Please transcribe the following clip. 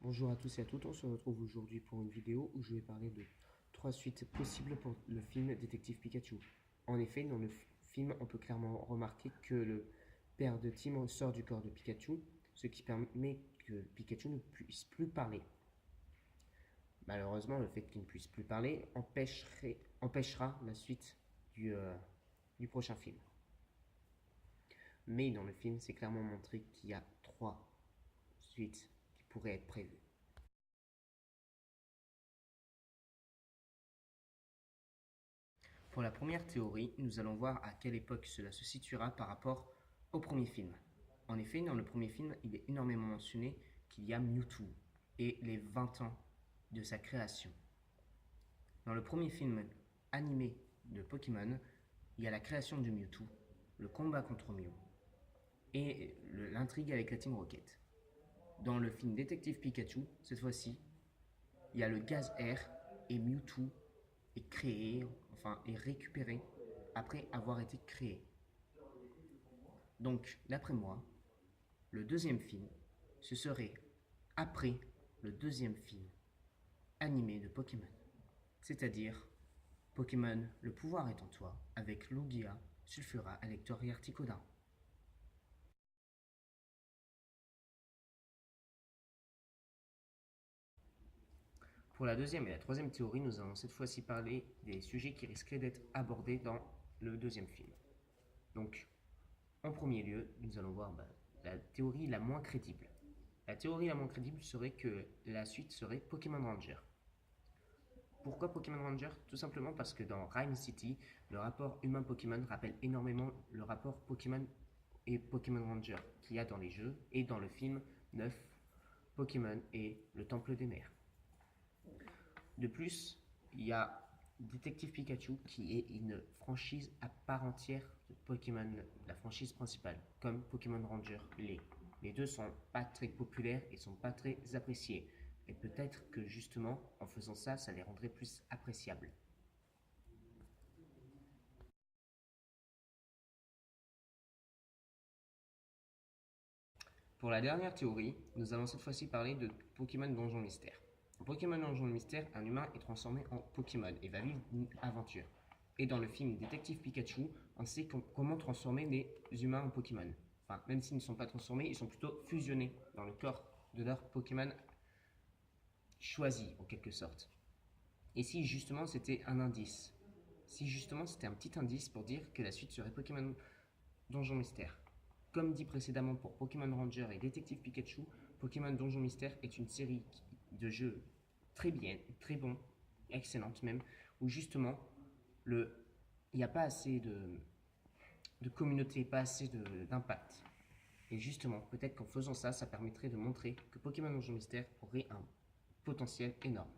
Bonjour à tous et à toutes, on se retrouve aujourd'hui pour une vidéo où je vais parler de 3 suites possibles pour le film Détective Pikachu. En effet, dans le film, on peut clairement remarquer que le père de Tim sort du corps de Pikachu, ce qui permet que Pikachu ne puisse plus parler. Malheureusement, le fait qu'il ne puisse plus parler empêchera la suite du prochain film. Mais dans le film, c'est clairement montré qu'il y a 3 suites qui pourraient être prévues. Pour la première théorie, nous allons voir à quelle époque cela se situera par rapport au premier film. En effet, dans le premier film, il est énormément mentionné qu'il y a Mewtwo et les 20 ans de sa création. Dans le premier film animé de Pokémon, il y a la création de Mewtwo, le combat contre Mew et l'intrigue avec la Team Rocket. Dans le film Détective Pikachu, cette fois-ci, il y a le gaz air et Mewtwo est créé, est récupéré après avoir été créé. Donc, d'après moi, le deuxième film, ce serait après le deuxième film animé de Pokémon. C'est-à-dire Pokémon Le pouvoir est en toi avec Lugia, Sulfura, Alector et Articodin. Pour la deuxième et la troisième théorie, nous allons cette fois-ci parler des sujets qui risqueraient d'être abordés dans le deuxième film. Donc, en premier lieu, nous allons voir la théorie la moins crédible. La théorie la moins crédible serait que la suite serait Pokémon Ranger. Pourquoi Pokémon Ranger? Tout simplement parce que dans Rhyme City, le rapport humain-Pokémon rappelle énormément le rapport Pokémon et Pokémon Ranger qu'il y a dans les jeux et dans le film 9, Pokémon et le Temple des Mers. De plus, il y a Détective Pikachu qui est une franchise à part entière de Pokémon, la franchise principale, comme Pokémon Ranger l'est. Les deux sont pas très populaires et sont pas très appréciés. Et peut-être que justement, en faisant ça, ça les rendrait plus appréciables. Pour la dernière théorie, nous allons cette fois-ci parler de Pokémon Donjon Mystère. Dans Pokémon Donjon Mystère, un humain est transformé en Pokémon et va vivre une aventure. Et dans le film Détective Pikachu, on sait comment transformer les humains en Pokémon. Enfin, même s'ils ne sont pas transformés, ils sont plutôt fusionnés dans le corps de leur Pokémon choisi, en quelque sorte. Et si justement c'était un indice? Si justement c'était un petit indice pour dire que la suite serait Pokémon Donjon Mystère. Comme dit précédemment pour Pokémon Ranger et Détective Pikachu, Pokémon Donjon Mystère est une série de jeux très bien, très bon, excellente même, où justement il n'y a pas assez de communauté, pas assez d'impact. Et justement, peut-être qu'en faisant ça, ça permettrait de montrer que Pokémon Donjon Mystère aurait un potentiel énorme.